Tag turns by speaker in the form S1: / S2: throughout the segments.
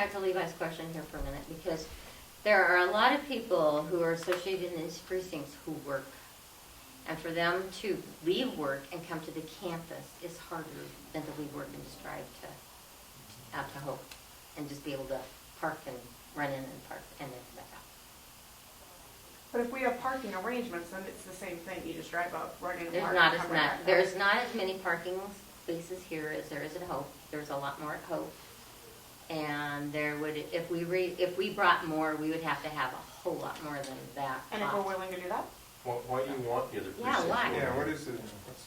S1: back to Levi's question here for a minute, because there are a lot of people who are associated in these precincts who work. And for them to leave work and come to the campus is harder than to leave work and just drive out to Hope and just be able to park and run in and park and then come back out.
S2: But if we have parking arrangements, then it's the same thing. You just drive up, run in,
S1: There's
S2: park,
S1: not
S2: and
S1: as
S2: come right
S1: much,
S2: back
S1: there's
S2: out.
S1: not as many parking spaces here as there is at Hope. There's a lot more at Hope. And there would, if we brought more, we would have to have a whole lot more than that.
S2: And if we're willing to do that?
S3: Why do you want the other
S1: Yeah,
S3: precincts?
S1: why?
S4: Yeah, what is it?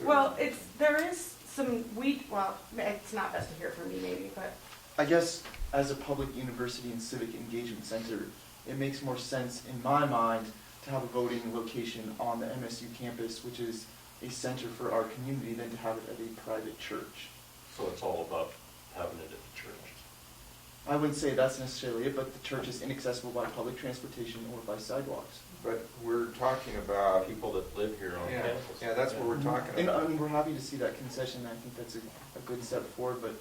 S2: Well, there is some, it's not best to hear from me maybe, but
S5: I guess as a public university and civic engagement center, it makes more sense in my mind to have a voting location on the MSU campus, which is a center for our community, than to have it at a private church.
S3: So it's all about having it at the church.
S5: I wouldn't say that's necessarily it, but the church is inaccessible by public transportation or by sidewalks.
S4: But we're talking about,
S3: People that live here on
S4: yeah,
S3: campus.
S4: yeah, that's what we're talking
S5: And
S4: about.
S5: we're happy to see that concession. I think that's a good step forward, but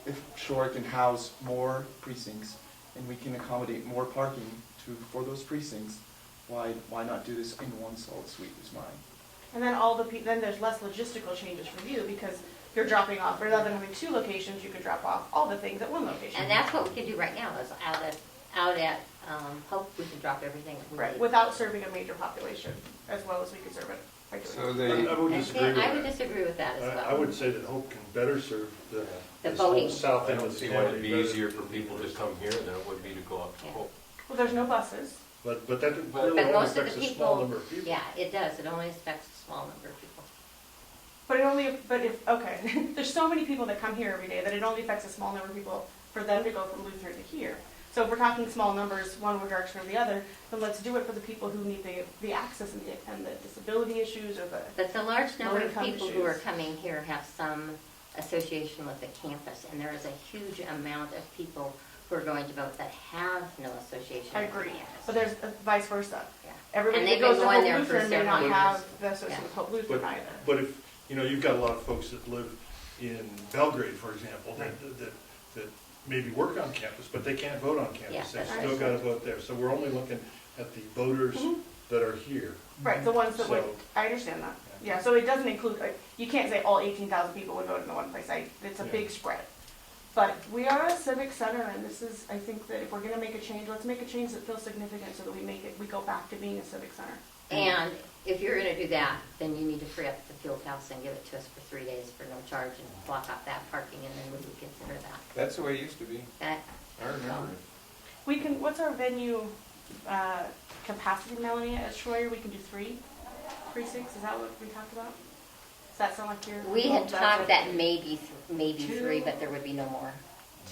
S5: if Shore can house more precincts and we can accommodate more parking for those precincts, why not do this in one solid suite is mine.
S2: and then then there's less logistical changes for you because you're dropping off, rather than having two locations, you could drop off all the things at one location.
S1: And that's what we can do right now, is out at Hope, we can drop everything that we
S2: Right,
S1: need.
S2: without serving a major population as well as we could serve it by doing
S4: So
S2: it.
S4: they,
S6: I would disagree with
S1: I would
S6: that.
S1: disagree with that as well.
S6: I would say that Hope can better serve
S1: The
S6: this
S1: voting.
S6: whole south
S3: I
S6: end
S3: don't
S6: of the
S3: see why
S6: county.
S3: it'd be
S6: better
S3: easier
S6: than
S3: for people to come here than it would be to go up to
S1: Yeah.
S3: Hope.
S2: Well, there's no buses.
S6: But that really
S1: But
S6: only
S1: most of
S6: affects
S1: the
S6: a small
S1: people,
S6: number of people.
S1: yeah, it does. It only affects a small number of people.
S2: Okay, there's so many people that come here every day that it only affects a small number of people for them to go from Lutheran to here. So if we're talking small numbers, one direction or the other, then let's do it for the people who need the access and the disability issues or the,
S1: But the large number of
S2: Low-income
S1: people who are
S2: issues.
S1: coming here have some association with the campus, and there is a huge amount of people who are going to vote that have no association
S2: I
S1: with the
S2: agree.
S1: campus.
S2: But there's vice versa.
S1: Yeah.
S2: Everybody
S1: And
S2: that
S1: they've
S2: goes
S1: been
S2: to
S1: going
S2: Hope
S1: there for
S2: Lutheran may not
S1: several
S2: have
S1: years.
S2: the association
S1: Yeah.
S2: with Hope Lutheran either.
S6: But if, you've got a lot of folks that live in Belgrade, for example, that maybe work on campus, but they can't vote on
S1: Yeah,
S6: campus. They've
S1: that's
S6: still
S1: right.
S6: got to vote there. So we're only looking at the voters
S2: Mhm.
S6: that are here.
S2: Right, the ones that would,
S6: So-
S2: I understand that. Yeah, so it doesn't include, you can't say all 18,000 people would vote in the one place. It's a
S6: Yeah.
S2: big spread. But we are a civic center, and I think that if we're gonna make a change, let's make a change that feels significant so that we go back to being a civic center.
S1: And if you're gonna do that, then you need to free up the field house and give it to us for 3 days for no charge and block off that parking, and then we would consider that.
S4: that's the way it used to be.
S1: That,
S4: I remember it.
S2: What's our venue capacity, Melanie, at Schroyer? We can do 3 precincts, is that what we talked about? Does that sound like you're?
S1: we had
S2: that's
S1: talked
S2: what-
S1: that maybe 3,
S2: Two.
S1: but there would be no more.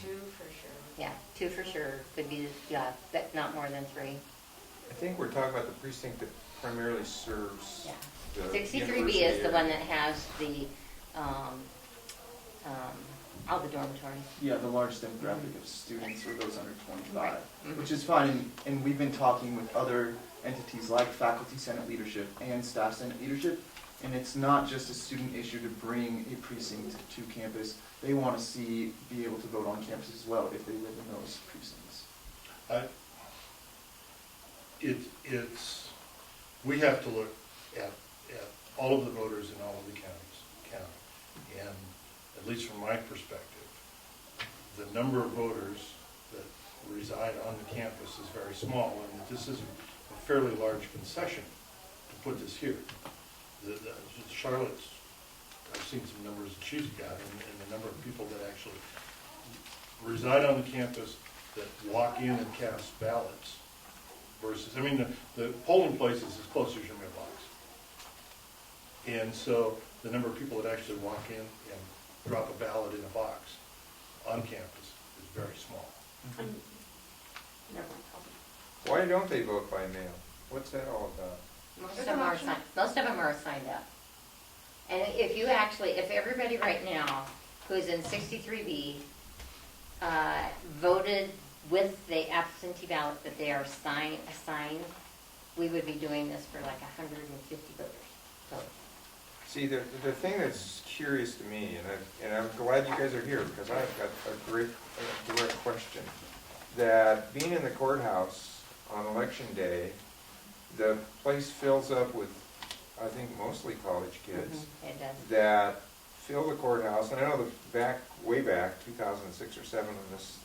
S7: 2 for sure.
S1: Yeah, 2 for sure would be, but not more than 3.
S4: I think we're talking about the precinct that primarily serves
S1: Yeah.
S4: the
S1: 63B is the
S4: university
S1: one
S4: area.
S1: that has all the dormitories.
S5: Yeah, the large demographic of students or those under 25,
S1: Right. Mhm.
S5: which is fine. And we've been talking with other entities like Faculty Senate Leadership and Staff Senate Leadership, and it's not just a student issue to bring a precinct to campus. They want to be able to vote on campus as well if they live in those precincts.
S6: We have to look at all of the voters in all of the county. And at least from my perspective, the number of voters that reside on the campus is very small, and this is a fairly large concession to put this here. Charlotte's, I've seen some numbers that she's got, and the number of people that actually reside on the campus that walk in and cast ballots versus, the polling place is as close as your mailbox. And so the number of people that actually walk in and drop a ballot in a box on campus is very small.
S2: Never mind.
S4: Why don't they vote by mail? What's that all about?
S1: Most
S2: It's
S1: of them
S2: an
S1: are
S2: option.
S1: most of them are signed up. And if everybody right now who's in 63B voted with the absentee ballot that they are assigned, we would be doing this for like 150 voters. So,
S4: See, the thing that's curious to me, and I'm glad you guys are here because I've got a direct question. that being in the courthouse on election day, the place fills up with, I think, mostly college kids
S1: It does.
S4: that fill the courthouse. And I know way back, 2006 or 7, when this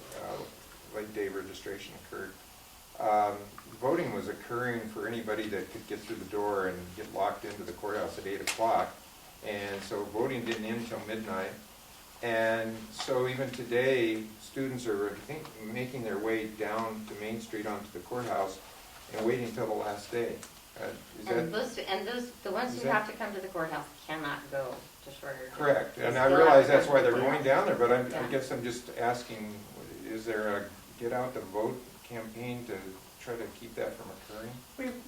S4: late day registration occurred, voting was occurring for anybody that could get through the door and get locked into the courthouse at 8 o'clock. And so voting didn't end until midnight. And so even today, students are, I think, making their way down to Main Street onto the courthouse and waiting until the last day. Is that
S1: The ones
S4: is
S1: who
S4: that-
S1: have to come to the courthouse cannot go to Schroeder.
S4: correct?
S1: They
S4: And I
S1: still
S4: realize
S1: have to
S4: that's
S1: come
S4: why
S1: to
S4: they're
S1: the
S4: going
S1: courthouse.
S4: down there, but I
S1: Yeah.
S4: guess I'm just asking, is there a get out the vote campaign to try to keep that from occurring?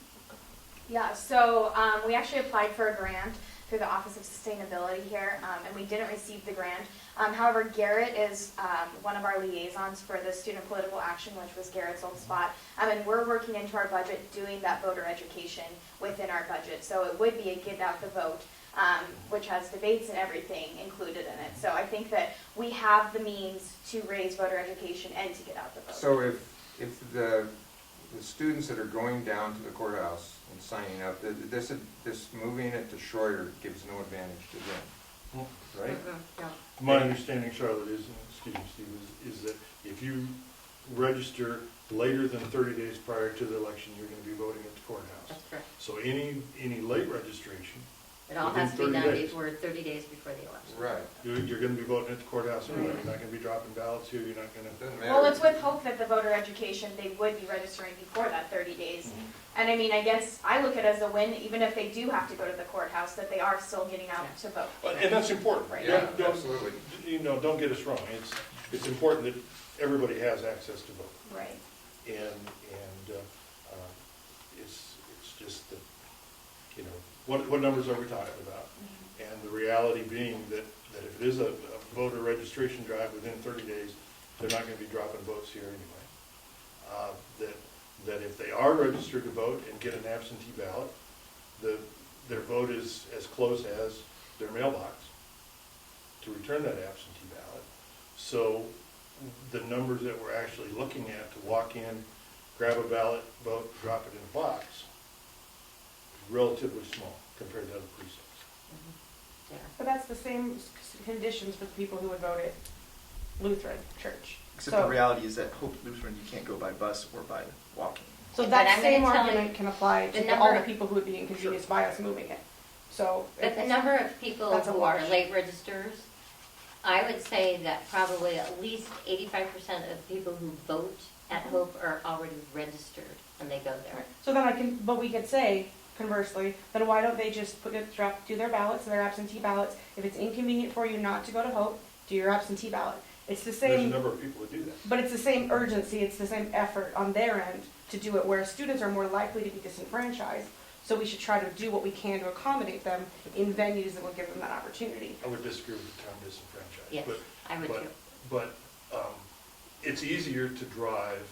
S7: Yeah, so we actually applied for a grant through the Office of Sustainability here, and we didn't receive the grant. However, Garrett is one of our liaisons for the Student Political Action, which was Garrett's old spot, and we're working into our budget doing that voter education within our budget. So it would be a get out the vote, which has debates and everything included in it. So I think that we have the means to raise voter education and to get out the vote.
S4: So if the students that are going down to the courthouse and signing up, this moving it to Schroeder gives no advantage to them, right?
S1: No.
S6: My understanding, Charlotte, is, excuse me, Steve, is that if you register later than 30 days prior to the election, you're going to be voting at the courthouse.
S1: That's correct.
S6: So any late registration,
S1: It all
S6: Within
S1: has to be
S6: 30
S1: done
S6: days.
S1: before 30 days before the election.
S4: Right.
S6: you're going to be voting at the courthouse anyway. You're not going to be dropping ballots here, you're not going to.
S4: Doesn't matter.
S7: Well, it's with hope that the voter education, they would be registering before that 30 days. And I mean, I guess I look at it as a win, even if they do have to go to the courthouse, that they are still getting out to vote.
S6: And that's important.
S7: Right.
S4: Yeah,
S6: Don't-
S4: absolutely.
S6: Don't get us wrong. It's important that everybody has access to vote.
S7: Right.
S6: And it's just that, what numbers are we talking about? And the reality being that if it is a voter registration drive within 30 days, they're not going to be dropping votes here anyway. That if they are registered to vote and get an absentee ballot, their vote is as close as their mailbox to return that absentee ballot. So the numbers that we're actually looking at to walk in, grab a ballot, vote, drop it in a box, is relatively small compared to other precincts.
S1: Yeah.
S2: But that's the same conditions for the people who would vote at Lutheran Church.
S5: Except the reality is that Hope Lutheran, you can't go by bus or by walking.
S2: So
S1: But
S2: that
S1: I'm
S2: same
S1: gonna tell
S2: argument
S1: you,
S2: can apply
S1: the
S2: to
S1: number
S2: all the
S1: of-
S2: people who would be inconvenienced by us moving it. So.
S1: But the number of people
S2: That's a
S1: who are
S2: wash.
S1: late registers, I would say that probably at least 85% of people who vote at Hope are already registered when they go there.
S2: So then but we could say, conversely, then why don't they just do their ballots, their absentee ballots? If it's inconvenient for you not to go to Hope, do your absentee ballot. It's the
S6: There's a
S2: same,
S6: number of people that do that.
S2: but it's the same urgency, it's the same effort on their end to do it, whereas students are more likely to be disenfranchised. So we should try to do what we can to accommodate them in venues that will give them that opportunity.
S6: I would disagree with the term disenfranchised.
S1: Yes,
S6: but-
S1: I would
S6: but-
S1: too.
S6: But it's easier to drive,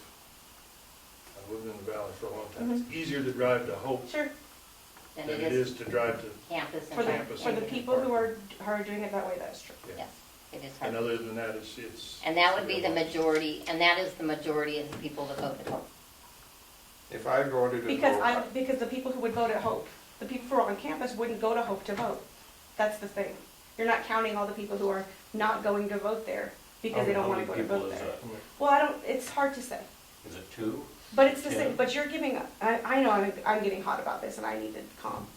S6: I've lived in the valley for a long time, it's easier to drive to Hope
S2: Sure.
S1: Than
S6: than
S1: it is
S6: to drive to,
S1: campus and
S2: For the,
S6: Campus
S2: for the
S6: and
S2: people who are doing it that way, that's true.
S6: yeah.
S1: Yes, it is
S6: And
S1: hard.
S6: other than that, it's.
S1: And that would be the majority, and that is the majority of the people that vote at Hope.
S4: If I voted at Hope,
S2: Because the people who would vote at Hope, the people who are on campus wouldn't go to Hope to vote. That's the thing. You're not counting all the people who are not going to vote there because they don't want to go to vote there. Well, it's hard to say.
S3: Is it 2?
S2: But it's the same,
S3: Yeah.
S2: but you're giving, I know I'm getting hot about this and I need to calm.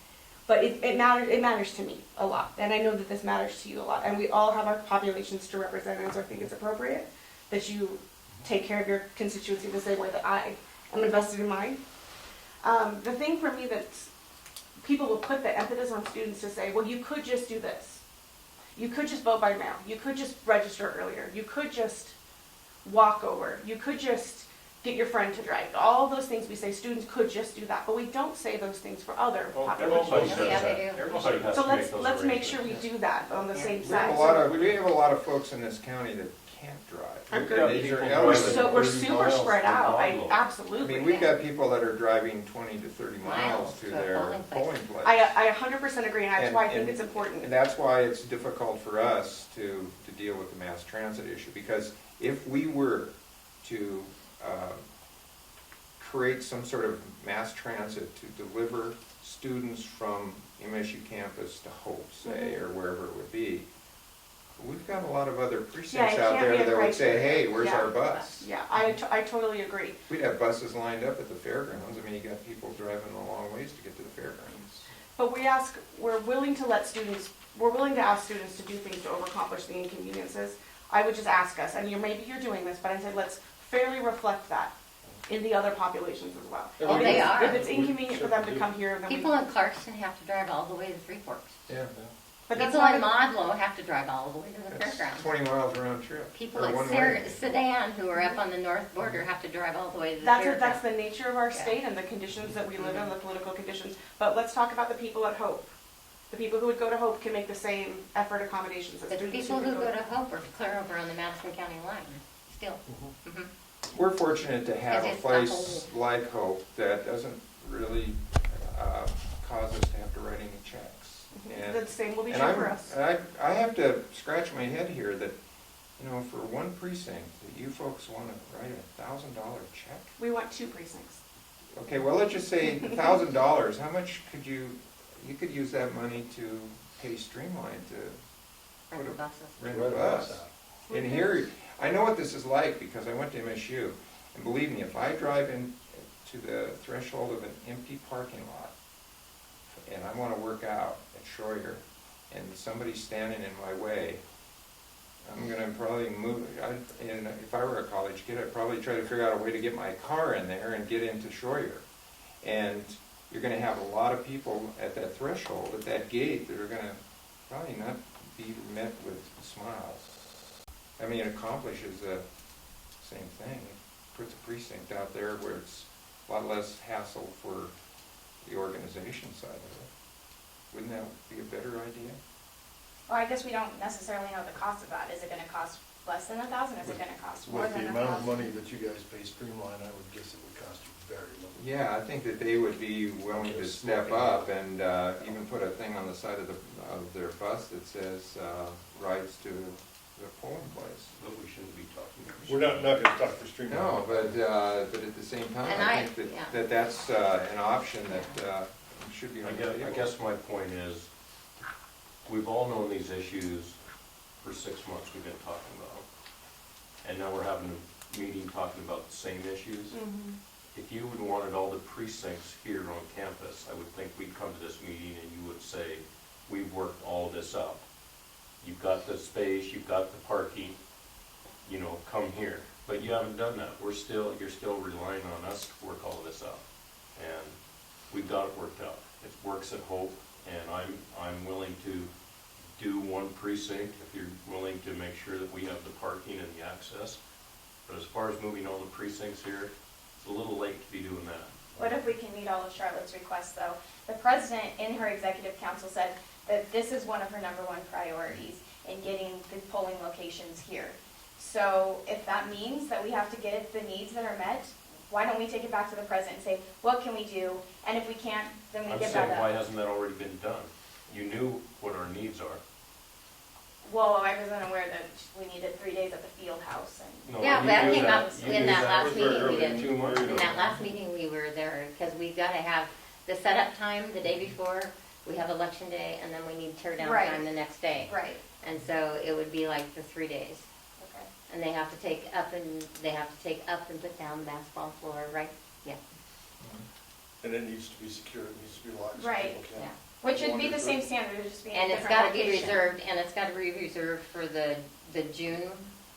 S2: But it matters to me a lot. And I know that this matters to you a lot. And we all have our populations to represent, and so I think it's appropriate that you take care of your constituency the same way that I am invested in mine. The thing for me that people will put the impetus on students to say, well, you could just do this. You could just vote by mail. You could just register earlier. You could just walk over. You could just get your friend to drive. All those things we say students could just do that, but we don't say those things for other populations.
S1: Yeah, they do.
S3: Everybody has
S2: So
S3: to make those
S2: let's make sure we
S3: arrangements.
S2: do that on the same
S4: we have
S2: side.
S4: we have a lot of folks in this county that can't drive.
S2: I'm
S4: They're
S2: good.
S4: either
S3: People
S4: elderly-
S2: So we're
S3: 30
S2: super
S3: miles
S2: spread
S3: from
S2: out. I
S3: Monmouth.
S4: I
S2: absolutely.
S4: mean, we've
S2: can.
S4: got people that are driving 20 to 30 miles
S1: Miles
S4: to
S1: to a
S4: their
S1: polling place.
S4: polling place.
S2: I 100% agree, and that's why I think
S4: And-
S2: it's important.
S4: And that's why it's difficult for us to deal with the mass transit issue, because if we were to create some sort of mass transit to deliver students from MSU campus to Hope, say, or wherever it would be. We've got a lot of other precincts
S2: it
S4: out
S2: can't be
S4: there
S2: a
S4: that would say,
S2: criteria.
S4: hey, where's
S2: Yeah.
S4: our bus?
S2: Yeah, I totally agree.
S4: We'd have buses lined up at the fairgrounds. I mean, you got people driving a long ways to get to the fairgrounds.
S2: But we're willing to ask students to do things to accomplish the inconveniences. I would just ask us, and maybe you're doing this, but I said let's fairly reflect that in the other populations as well.
S1: Oh, they are.
S2: If it's inconvenient for them to come here, then
S1: People in Clarkston have to drive all the way to Three Forks.
S4: Yeah.
S2: but that's
S1: People
S2: not
S1: in Modlow have to drive all the way to the
S4: That's
S1: fairgrounds.
S4: 20 miles round trip.
S1: People
S4: or
S1: at
S4: one way.
S1: Sedan, who are up on the north border, have to drive all the way to the
S2: that's
S1: fairgrounds.
S2: the nature of our
S1: Yeah.
S2: state and the conditions that we live in, the political conditions. But let's talk about the people at Hope. The people who would go to Hope can make the same effort accommodations as
S1: But the
S2: students
S1: people who
S2: would
S1: go to Hope are clear over on the Madison County line, still. Mhm.
S4: We're fortunate to have a
S1: Because it's
S4: place like Hope that doesn't really cause us to have to write any checks. And
S2: The same will be
S4: and
S2: true
S4: I'm-
S2: for us.
S4: and I have to scratch my head here that, for one precinct, that you folks want to write $1,000 check?
S2: We want 2 precincts.
S4: Okay, well, let's just say $1,000, how much could you could use that money to pay Streamline to
S1: Rent the buses.
S4: rent a bus. And here, I know what this is like because I went to MSU, and believe me, if I drive in to the threshold of an empty parking lot, and I want to work out at Schroyer, and somebody's standing in my way, I'm gonna probably move, and if I were a college kid, I'd probably try to figure out a way to get my car in there and get into Schroyer. And you're gonna have a lot of people at that threshold, at that gate, that are gonna probably not be met with smiles. I mean, it accomplishes the same thing. It puts a precinct out there where it's a lot less hassle for the organization side of it. Wouldn't that be a better idea?
S7: Well, I guess we don't necessarily know the cost of that. Is it gonna cost less than 1,000? Is it gonna cost more
S6: With
S7: than
S6: the
S7: 1,000?
S6: amount of money that you guys pay Streamline, I would guess it would cost you very little.
S4: Yeah, I think that they would be willing to step up and even put a thing on the side of their bus that says rides to the polling place.
S3: But we shouldn't be talking.
S6: We're not gonna talk for Streamline.
S4: No, but at the same time,
S1: And
S4: I
S1: I-
S4: think
S1: yeah.
S4: that's an option that should be
S3: I
S4: on the table.
S3: guess my point is, we've all known these issues for 6 months we've been talking about. And now we're having a meeting talking about the same issues. If you would wanted all the precincts here on campus, I would think we'd come to this meeting and you would say, we've worked all this up. You've got the space, you've got the parking, come here. But you haven't done that. You're still relying on us to work all this out. And we've got it worked out. It works at Hope, and I'm willing to do one precinct if you're willing to make sure that we have the parking and the access. But as far as moving all the precincts here, it's a little late to be doing that.
S7: What if we can meet all of Charlotte's requests, though? The president, in her executive council, said that this is one of her #1 priorities in getting the polling locations here. So if that means that we have to get the needs that are met, why don't we take it back to the president and say, what can we do? And if we can't, then we
S3: I'm
S7: give
S3: saying,
S7: that
S3: why
S7: up.
S3: hasn't that already been done? You knew what our needs are.
S7: Well, I wasn't aware that we needed 3 days at the field house and.
S3: No,
S1: Yeah,
S3: you
S1: that
S3: knew
S1: came up
S3: You
S1: in
S3: knew
S1: that last
S3: was very
S1: meeting we
S3: early,
S1: did.
S3: 2 months
S1: In
S3: ago.
S1: that last meeting, we were there, because we gotta have the setup time the day before, we have election day, and then we need tear down
S7: Right.
S1: time the next day.
S7: Right,
S1: And so it would be like the 3 days.
S7: okay.
S1: And they have to take up and put down the basketball floor, right? Yeah,
S6: And it needs to be secure, it needs to be locked so
S7: Right,
S6: people can't.
S1: yeah.
S7: Which would be
S6: wander
S7: the
S6: through.
S7: same standard, it would just be in a
S1: And it's
S7: different
S1: gotta be
S7: location.
S1: reserved, and it's gotta be reserved for the June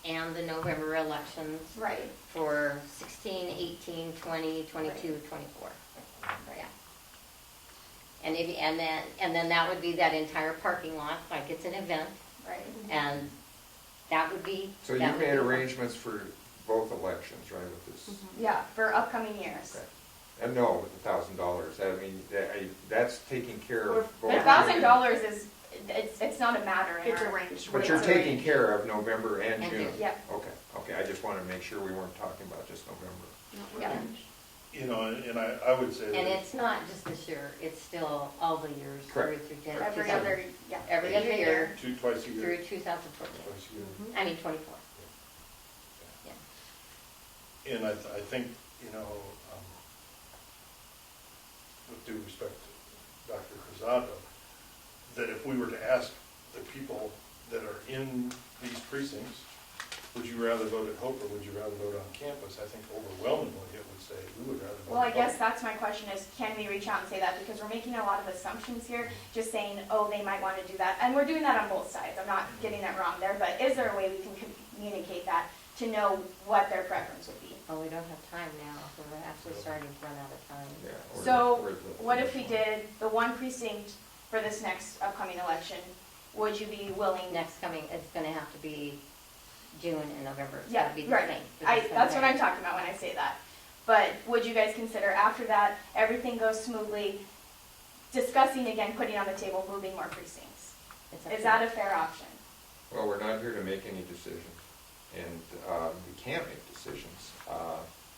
S1: and the November elections
S7: Right,
S1: for 16, 18, 20, 22, 24. Yeah. And then that would be that entire parking lot, like it's an event,
S7: right.
S1: and that would be.
S4: So you
S1: that would
S4: made
S1: be-
S4: arrangements for both elections, right, with this?
S7: Yeah, for upcoming years.
S4: Okay. And no, with $1,000, I mean, that's taking care of both.
S7: But $1,000 is, it's not a matter in
S2: It's a
S7: our.
S2: range.
S4: But
S7: It's
S4: you're
S7: a
S4: taking
S7: range.
S4: care of November and
S1: And
S4: June?
S1: June.
S7: Yeah.
S4: Okay, I just wanted to make sure we weren't talking about just November.
S7: Yeah.
S6: And I would say
S1: And
S6: that,
S1: it's not just this year, it's still all the years through
S4: Correct.
S1: through
S7: Every
S1: 2000
S7: other, yeah.
S1: Every other year
S6: twice a year,
S1: through 2014.
S6: twice a year.
S1: I mean 24. Yeah.
S6: And I think, you know, with due respect to Dr. Cruzado, that if we were to ask the people that are in these precincts, would you rather vote at Hope or would you rather vote on campus? I think overwhelmingly it would say we would rather vote
S7: Well, I
S6: at
S7: guess
S6: Hope.
S7: that's my question is, can we reach out and say that? Because we're making a lot of assumptions here, just saying, oh, they might want to do that. And we're doing that on both sides. I'm not getting that wrong there, but is there a way we can communicate that to know what their preference would be?
S1: Oh, we don't have time now, we're actually starting to run out of time.
S4: Yeah, or
S7: So,
S4: the-
S7: what if we did the one precinct for this next upcoming election? Would you be willing?
S1: Next coming, it's gonna have to be June and November, it's
S7: Yeah,
S1: gotta be the
S7: right.
S1: same. for this
S7: That's what
S1: one.
S7: I'm talking about when I say that. But would you guys consider after that, everything goes smoothly, discussing again, putting on the table, moving more precincts?
S1: It's up
S7: Is
S1: to
S7: that
S1: you.
S7: a fair option?
S4: Well, we're not here to make any decisions, and we can't make decisions,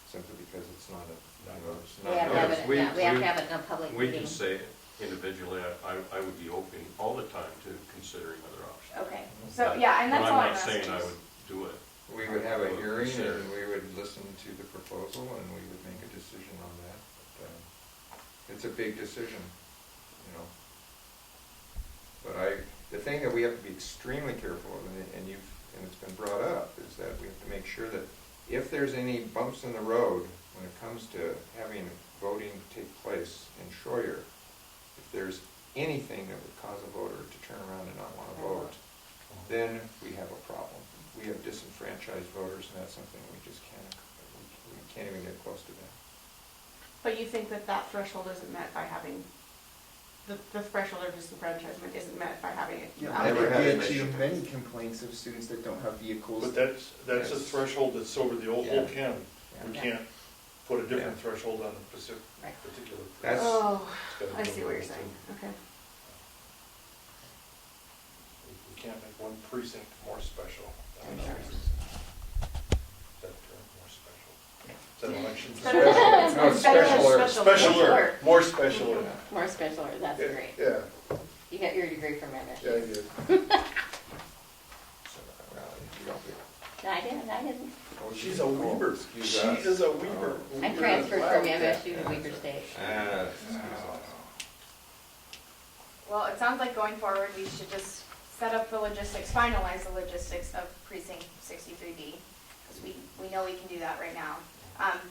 S4: simply because it's not a, you know, it's
S1: We
S4: not.
S1: have to have
S3: Yes,
S1: it,
S3: we-
S1: yeah, we have to
S3: we-
S1: have it in a public
S3: We
S1: meeting.
S3: can say individually, I would be open all the time to considering other options.
S7: Okay, so, yeah, and that's all I'm
S3: But
S7: asking.
S3: I'm not saying I would do it.
S4: We would have a
S3: Well,
S4: hearing
S3: consider.
S4: and we would listen to the proposal and we would make a decision on that. But, it's a big decision, you know. But the thing that we have to be extremely careful of, and it's been brought up, is that we have to make sure that if there's any bumps in the road when it comes to having voting take place in Schroyer, if there's anything that would cause a voter to turn around and not want to vote, then we have a problem. We have disenfranchised voters, and that's something we just can't even get close to that.
S2: But you think that that threshold isn't met by having, the threshold of disenfranchisement isn't met by having it?
S5: Yeah,
S2: out
S5: I
S4: never
S2: there?
S4: had an
S5: get to
S4: issue.
S5: many complaints of students that don't have vehicles.
S6: But that's a
S4: Yes.
S6: threshold that's over the whole
S4: Yeah.
S6: county. We
S1: Yeah.
S6: can't put a different
S4: Yeah.
S6: threshold on a specific,
S1: Right.
S6: particular.
S4: That's-
S2: Oh,
S6: It's gotta
S2: I
S6: be
S2: see what you're
S6: level
S2: saying,
S6: two.
S2: okay.
S6: We can't make one precinct more special than
S1: Okay.
S6: another. Is that term, more special? Is that election?
S2: Special.
S4: No, it's specialer.
S6: Specialer, more specialer.
S1: More special, that's
S6: Yeah,
S1: great.
S6: Yeah,
S1: You got your degree from it.
S6: yeah, I did.
S4: So, well, you don't get-
S1: No, I didn't.
S4: oh,
S6: She's a Weaver.
S4: Excuse
S6: She
S4: us.
S6: is a Weaver.
S1: I transferred from MSU to Weaver State.
S7: Well, it sounds like going forward, we should just set up the logistics, finalize the logistics of precinct 63D, because we know we can do that right now.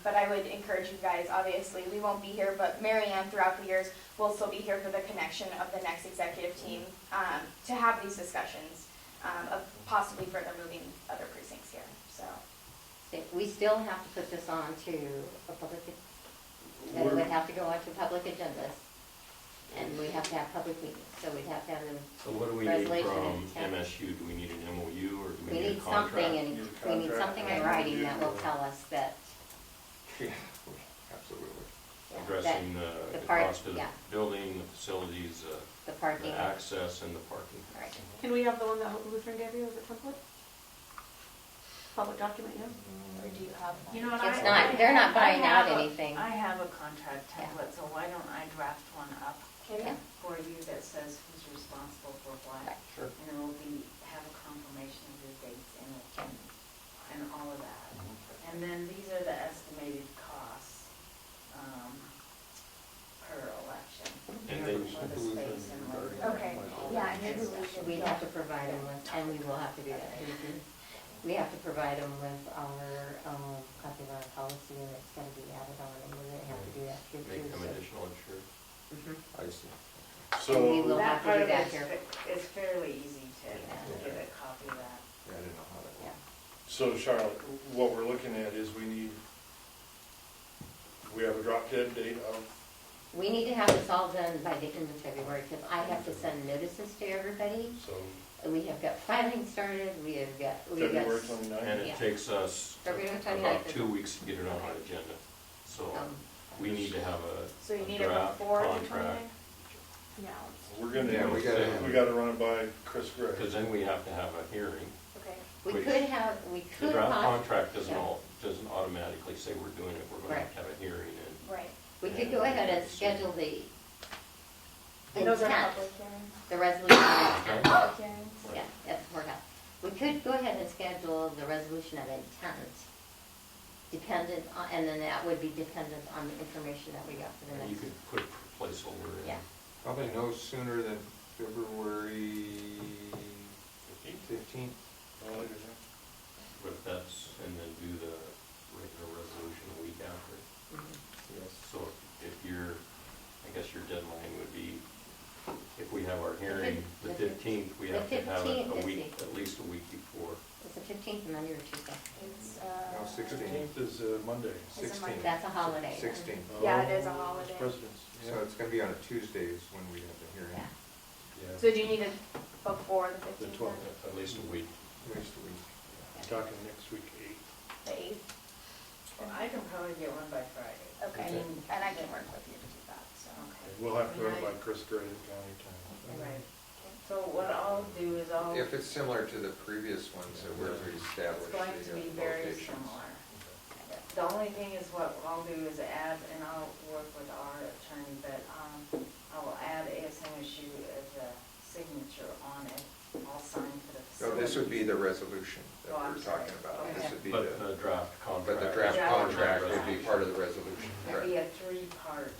S7: But I would encourage you guys, obviously, we won't be here, but Mary Ann throughout the years will still be here for the connection of the next executive team to have these discussions of possibly further moving other precincts here, so.
S1: See, we still have to put this on to a public, it would have to go on to public agendas. And we have to have public meetings, so we'd have to have them,
S3: So what do we need
S1: Resolution
S3: from
S1: intent.
S3: MSU? Do we need an MOU or do
S1: we
S3: we need
S1: need
S3: a contract?
S1: something, and
S6: Need a
S1: we need
S6: contract.
S1: something in writing that will tell us that,
S4: Yeah, absolutely.
S1: yeah, that
S3: Addressing
S1: the
S3: the
S1: part-
S3: cost of the
S1: yeah.
S3: building, the facilities,
S1: the parking.
S3: the access and the parking.
S1: Right.
S2: Can we have the one that Lutheran gave you, is it template? Public document, yeah?
S7: Or do you have one?
S8: You know what,
S1: It's
S8: I
S1: not, they're not
S8: have-
S1: buying
S8: I
S1: out
S8: have a-
S1: anything.
S8: I have a contract
S1: Yeah.
S8: template, so why don't I draft one up
S7: Okay,
S1: Yeah.
S8: for you that says who's responsible for what?
S1: Right.
S4: Sure.
S8: And it will have a confirmation of your dates in it and all of that. And then these are the estimated costs, per election.
S3: And then
S8: For the space and what.
S7: Okay, yeah, and maybe we should.
S1: We'd have to provide them with, and we will have to do that. We have to provide them with our, copy of our policy, and it's gonna be added on, and we're gonna have to do that here too.
S3: Make them
S1: so-
S3: additional insured.
S1: Mhm.
S4: I see.
S1: And we
S6: So,
S1: will have
S8: That
S1: to
S8: part
S1: do
S8: of
S1: that
S8: it's
S1: here.
S8: It's fairly easy to
S1: Yeah.
S8: get a copy of that.
S4: Yeah, I didn't know how that
S1: Yeah.
S4: worked.
S6: so Charlotte, what we're looking at is we have a drop dead date of,
S1: We need to have this all done by the end of February, because I have to send notices to everybody.
S6: so
S1: We have got filing started, we have got.
S6: February 29th.
S3: And
S1: Yeah.
S3: it takes us
S1: February
S3: about
S1: 29th.
S3: 2 weeks to get it on our agenda. So
S1: Um,
S3: we need to have
S7: So you
S3: a
S7: need it
S3: draft
S7: before the
S3: contract.
S7: 29th?
S2: Yeah.
S6: We're gonna,
S4: Yeah,
S6: we gotta run it by Chris Gray.
S3: Because then we have to have a hearing.
S7: Okay.
S1: We
S3: Which-
S1: could have, we
S3: The
S1: could.
S3: draft
S1: poss-
S3: contract doesn't
S1: yeah.
S3: doesn't automatically say we're doing it. We're going
S1: Right.
S3: to have a hearing and
S7: Right.
S1: We could go ahead and schedule the
S7: And those are
S1: intent,
S7: public hearings?
S1: the resolution of intent.
S7: Public hearings?
S1: Yeah, that's worked out. We could go ahead and schedule the resolution of intent dependent on, and then that would be dependent on the information that we got for the
S3: And you
S1: next.
S3: could put a placeholder in.
S1: Yeah.
S4: Probably no sooner than February 15th.
S3: But that's, and then do the regular resolution a week after.
S1: Mhm.
S4: Yes.
S3: So if you're, I guess your deadline would be, if we have our hearing the 15th, we
S1: the
S3: have to have it
S1: 15th
S3: a
S1: is
S3: week,
S1: the-
S3: at least a week before.
S1: It's the 15th, Monday or Tuesday.
S7: It's,
S4: No, 16th.
S6: 15th is Monday.
S7: It's a Monday.
S4: 16th.
S1: That's a holiday.
S4: 16th.
S7: Yeah, it is a
S6: Oh,
S7: holiday.
S6: it's President's,
S4: So it's gonna be on a Tuesday is when we have the hearing.
S1: Yeah.
S6: yeah.
S7: So do you need it before the
S6: The
S7: 15th?
S6: 12th,
S3: At least a week.
S4: Waste a week.
S6: talking next week, 8th.
S7: The 8th?
S8: Well, I can probably get one by Friday.
S7: Okay,
S3: Okay.
S7: and I can work with you to do that, so.
S8: Okay.
S6: We'll have to run it by Chris Gallatin County time.
S8: Right. So what I'll do is I'll,
S4: If it's similar to the previous ones that were
S8: it's
S4: established.
S8: going to be very similar. The only thing is what I'll do is add, and I'll work with our attorney, but I will add ASMSU as a signature on it. I'll sign for the
S4: No,
S8: facility.
S4: this would be the resolution that
S8: Oh, I'm
S4: we're
S8: sorry.
S4: talking about.
S8: Okay.
S4: This would be
S3: But
S4: the,
S3: the draft
S4: but
S3: contract.
S4: the draft
S8: Draft
S4: contract would be
S8: contract.
S4: part of the resolution,
S8: It'd be
S4: correct?
S8: a three-part